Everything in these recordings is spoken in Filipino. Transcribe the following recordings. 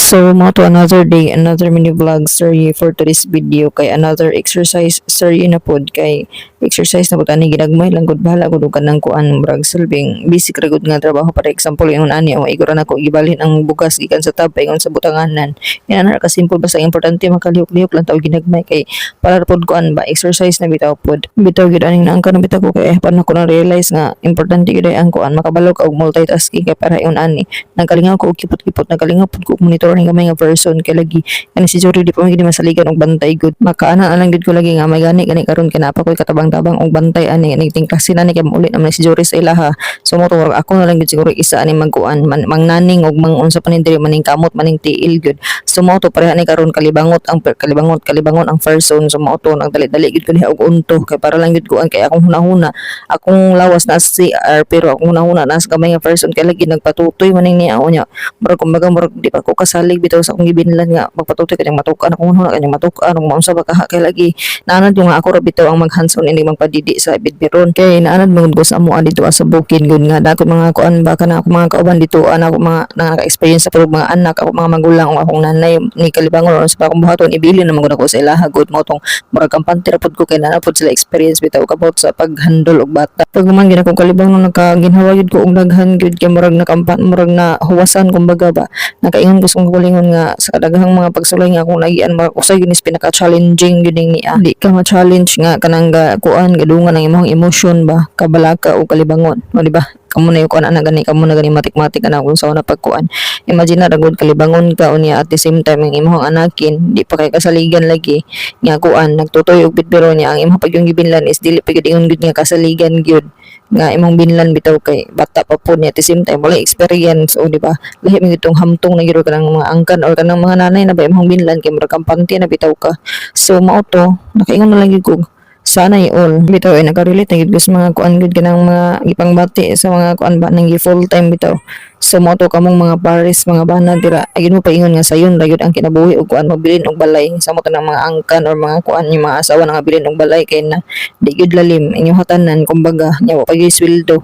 So, mo to another day, another mini vlog story for today's video kay another exercise story na pod kay exercise na pod ani ginagmay lang gud bahala gud og kanang kuan murag silbing basic ra gud nga trabaho para example ingon ani o igura nako gibalhin ang bugas gikan sa tabay ingon sa butanganan. Yan na ka simple basta importante makalihok-lihok lang taw ginagmay kay para pod kuan ba exercise na bitaw pod. Bitaw gid aning naangka na bitaw ko kay paano ko na realize nga importante gid ang kuan makabalo ka og multitasking kay para ingon ani nagkalingaw ko og kipot-kipot nagkalingaw pod ko monitor ni gamay nga person kay lagi kani si Jory di pa gid masaligan og bantay gud makaana lang gid ko lagi nga may gani karon kinapa koy katabang-tabang og bantay ani tingkasin ani kay maulit naman si Jory sa ilaha so mo to ako na lang gid siguro isa ani magkuan mangnaning og mangunsa pa ni diri maning kamot maning tiil gud so mo to pareha ni karon kalibangot ang first zone so mo to nagdali-dali gid ko diha og unto kay para lang gid kuan kay akong hunahuna akong lawas na CR pero akong hunahuna na sa gamay nga first zone kay lagi nagpatutoy maning niya nya murag kumbaga murag di pa ko kasalig bitaw sa akong gibinlan nga magpatutoy kanyang matukan akong hunahuna kanyang matukan ug maunsa ba kaha kay lagi naanad yung nga ako ra bitaw ang maghanson ini magpadidi sa bidbiron kay naanad mangud ko sa amo dito sa bukid gud nga dako mga kuan ba kana ako mga kauban dito ako mga naka-experience sa pag mga anak ako mga magulang o akong nanay ni kalibangon o sa akong buhaton ibili na magud ako sa ilaha gud mo tong murag kampante ra pud ko kay naanad pud sila experience bitaw kabot sa paghandle og bata pag man gid akong kalibangon nakaginhawa gid ko og daghan gud kay murag nakampan murag na huwasan kumbaga ba nakaingon ko sa kulingon nga sa kadaghang mga pagsulay nga akong nagian murag usay ginis pinaka-challenging gud niya di ka ma-challenge nga kanang kuan gadungan ang imong emotion ba kabalaka o kalibangon o di ba kamo na yung kuan ana gani kamo na gani matik-matik ana kung sa una pagkuan imagine na ragod kalibangon ka unya at the same time ang imong anakin di pa kay kasaligan lagi nga kuan nagtutoy og bitbiro niya ang imong pagyong gibinlan is dili pa gyud ingon gud nga kasaligan gyud nga imong binlan bitaw kay bata pa po niya at the same time wala experience o di ba lahi mi gitong hamtong na gyud kanang mga angkan or kanang mga nanay na ba imong binlan kay murag kampante na bitaw ka so mao to nakaingon na lang gyud ko sana all bitaw ay nakarelate na gid ko sa mga kuan gud kanang mga ipangbati sa mga kuan ba nang full time bitaw so mo to kamong mga pares mga bana dira ayun mo paingon nga sayon ra gyud ang kinabuhi og kuan mabilin og balay sa mo to nang mga angkan or mga kuan yung mga asawa nga bilin og balay kay na di gyud lalim inyong hatanan kumbaga nya wa pag sweldo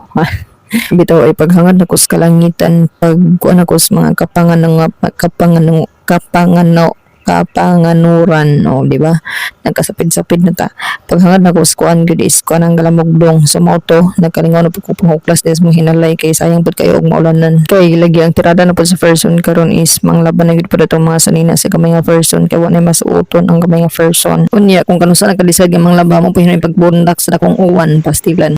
bitaw ay paghangad nako sa kalangitan pag kuan ako sa mga kapanganuran o di ba nagkasapid-sapid na ta paghangad na ko skuan gud is kuan ang galamogdong sa moto nagkalingaw na pud ko panghuklas des mo hinalay kay sayang pud kayo og maulanan kay lagi ang tirada na pud sa person karon is manglaban na gud pud atong mga sanina sa gamay nga person kay wa na masuoton ang gamay nga person unya kung kanusa nagkalisad nga manglaba mo pud pagbundak sa dakong uwan pastilan